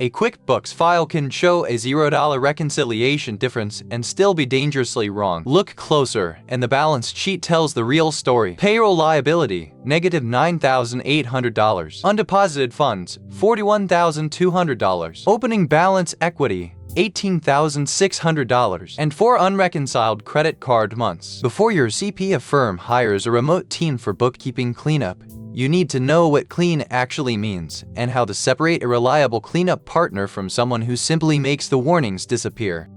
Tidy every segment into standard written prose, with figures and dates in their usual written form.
A QuickBooks file can show a $0 reconciliation difference and still be dangerously wrong. Look closer, and the balance sheet tells the real story. Payroll liability, negative $9,800. Undeposited funds, $41,200. Opening balance equity, $18,600, and 4 unreconciled credit card months. Before your CPA firm hires a remote team for bookkeeping cleanup, you need to know what clean actually means and how to separate a reliable cleanup partner from someone who simply makes the warnings disappear.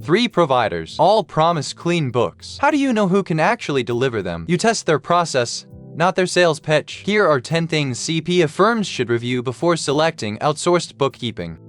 3 providers all promise clean books. How do you know who can actually deliver them? You test their process, not their sales pitch. Here are 10 things CPA firms should review before selecting outsourced bookkeeping.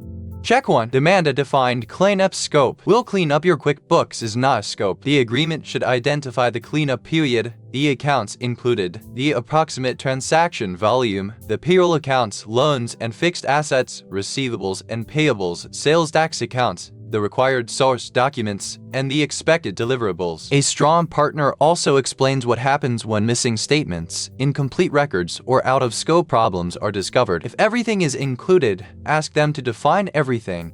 Check 1. Demand a defined cleanup scope. Will clean up your QuickBooks is not a scope. The agreement should identify the cleanup period, the accounts included, the approximate transaction volume, the payroll accounts, loans and fixed assets, receivables and payables, sales tax accounts, the required source documents, and the expected deliverables. A strong partner also explains what happens when missing statements, incomplete records, or out-of-scope problems are discovered. If everything is included, ask them to define everything.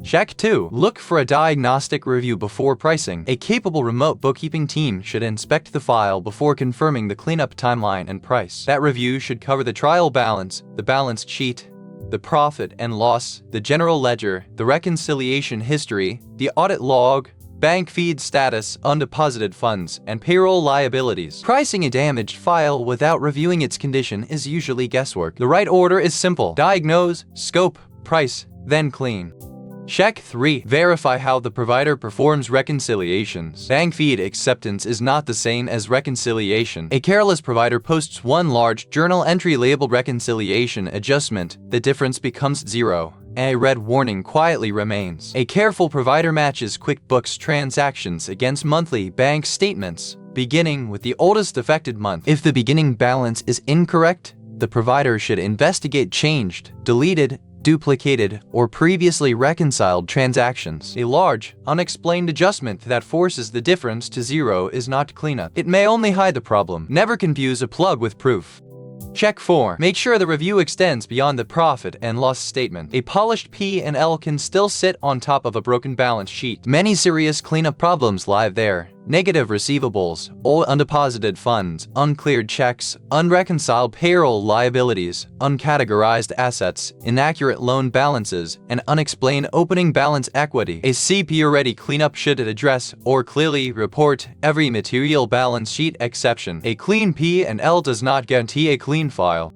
Check 2. Look for a diagnostic review before pricing. A capable remote bookkeeping team should inspect the file before confirming the cleanup timeline and price. That review should cover the trial balance, the balance sheet, the profit and loss, the general ledger, the reconciliation history, the audit log, bank feed status, undeposited funds, and payroll liabilities. Pricing a damaged file without reviewing its condition is usually guesswork. The right order is simple: diagnose, scope, price, then clean. Check 3. Verify how the provider performs reconciliations. Bank feed acceptance is not the same as reconciliation. A careless provider posts one large journal entry labeled reconciliation adjustment. The difference becomes 0. A red warning quietly remains. A careful provider matches QuickBooks transactions against monthly bank statements, beginning with the oldest affected month. If the beginning balance is incorrect, the provider should investigate changed, deleted, duplicated, or previously reconciled transactions. A large, unexplained adjustment that forces the difference to 0 is not cleanup. It may only hide the problem. Never confuse a plug with proof. Check 4. Make sure the review extends beyond the profit and loss statement. A polished P&L can still sit on top of a broken balance sheet. Many serious cleanup problems lie there. Negative receivables, old undeposited funds, uncleared checks, unreconciled payroll liabilities, uncategorized assets, inaccurate loan balances, and unexplained opening balance equity. A CPA-ready cleanup should address or clearly report every material balance sheet exception. A clean P&L does not guarantee a clean file.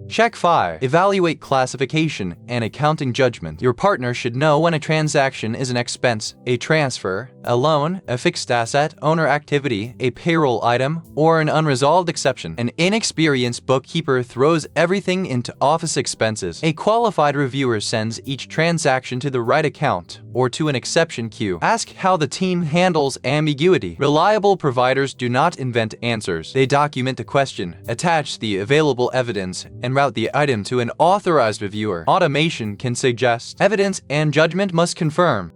Check 5. Evaluate classification and accounting judgment. Your partner should know when a transaction is an expense, a transfer, a loan, a fixed asset, owner activity, a payroll item, or an unresolved exception. An inexperienced bookkeeper throws everything into office expenses. A qualified reviewer sends each transaction to the right account or to an exception queue. Ask how the team handles ambiguity. Reliable providers do not invent answers. They document the question, attach the available evidence, and route the item to an authorized reviewer. Automation can suggest. Evidence and judgment must confirm.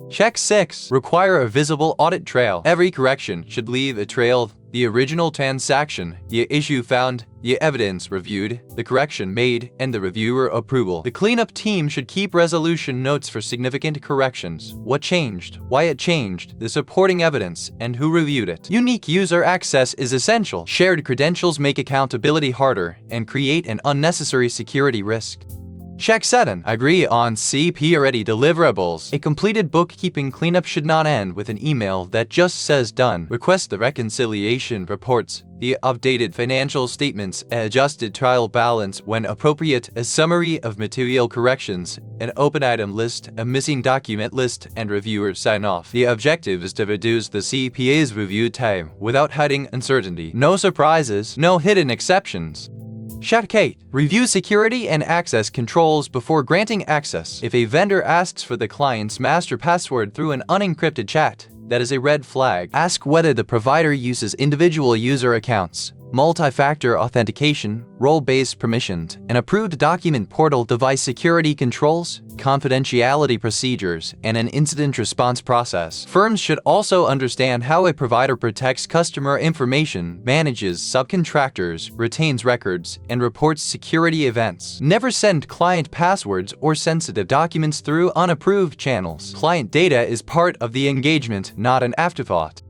Check 6. Require a visible audit trail. Every correction should leave a trail: the original transaction, the issue found, the evidence reviewed, the correction made, and the reviewer approval. The cleanup team should keep resolution notes for significant corrections: what changed, why it changed, the supporting evidence, and who reviewed it. Unique user access is essential. Shared credentials make accountability harder and create an unnecessary security risk. Check 7. Agree on CPA-ready deliverables. A completed bookkeeping cleanup should not end with an email that just says done. Request the reconciliation reports, the updated financial statements, adjusted trial balance when appropriate, a summary of material corrections, an open item list, a missing document list, and reviewer sign-off. The objective is to reduce the CPA's review time without hiding uncertainty. No surprises, no hidden exceptions. Check 8. Review security and access controls before granting access. If a vendor asks for the client's master password through an unencrypted chat, that is a red flag. Ask whether the provider uses individual user accounts, multi-factor authentication, role-based permissions, an approved document portal, device security controls, confidentiality procedures, and an incident response process. Firms should also understand how a provider protects customer information, manages subcontractors, retains records, and reports security events. Never send client passwords or sensitive documents through unapproved channels. Client data is part of the engagement, not an afterthought.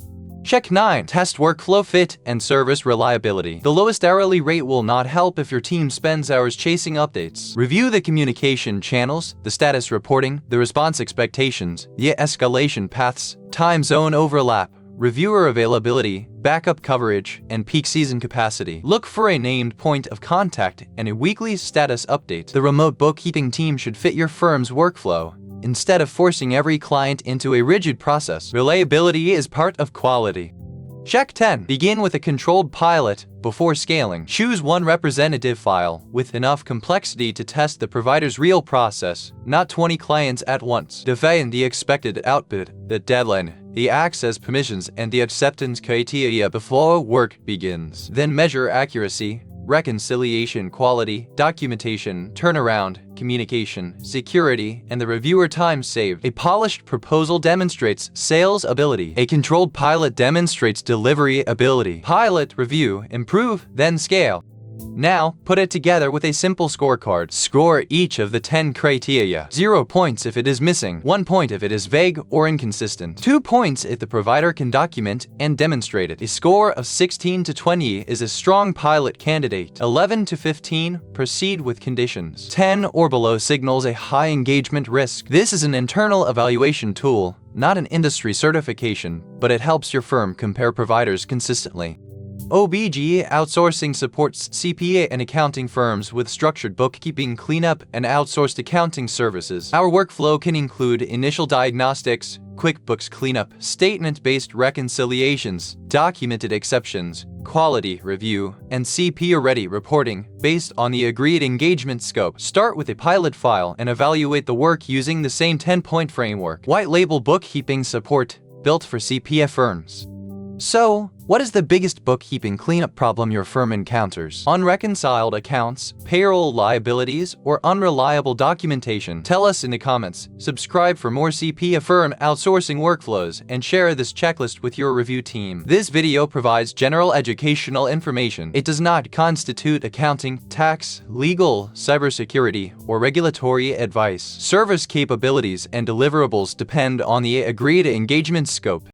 Check 9. Test workflow fit and service reliability. The lowest hourly rate will not help if your team spends hours chasing updates. Review the communication channels, the status reporting, the response expectations, the escalation paths, time zone overlap, reviewer availability, backup coverage, and peak season capacity. Look for a named point of contact and a weekly status update. The remote bookkeeping team should fit your firm's workflow, instead of forcing every client into a rigid process. Reliability is part of quality. Check 10. Begin with a controlled pilot before scaling. Choose one representative file with enough complexity to test the provider's real process, not 20 clients at once. Define the expected output, the deadline, the access permissions, and the acceptance criteria before work begins. Then measure accuracy, reconciliation quality, documentation, turnaround, communication, security, and the reviewer time saved. A polished proposal demonstrates sales ability. A controlled pilot demonstrates delivery ability. Pilot, review, improve, then scale. Now, put it together with a simple scorecard. Score each of the 10 criteria. 0 points if it is missing, 1 point if it is vague or inconsistent, 2 points if the provider can document and demonstrate it. A score of 16 to 20 is a strong pilot candidate. 11 to 15, proceed with conditions. 10 or below signals a high engagement risk. This is an internal evaluation tool, not an industry certification, but it helps your firm compare providers consistently. OBG Outsourcing supports CPA and accounting firms with structured bookkeeping, cleanup, and outsourced accounting services. Our workflow can include initial diagnostics, QuickBooks cleanup, statement-based reconciliations, documented exceptions, quality review, and CPA-ready reporting based on the agreed engagement scope. Start with a pilot file and evaluate the work using the same 10-point framework. White label bookkeeping support built for CPA firms. So, what is the biggest bookkeeping cleanup problem your firm encounters? Unreconciled accounts, payroll liabilities, or unreliable documentation? Tell us in the comments. Subscribe for more CPA firm outsourcing workflows and share this checklist with your review team. This video provides general educational information. It does not constitute accounting, tax, legal, cybersecurity, or regulatory advice. Service capabilities and deliverables depend on the agreed engagement scope.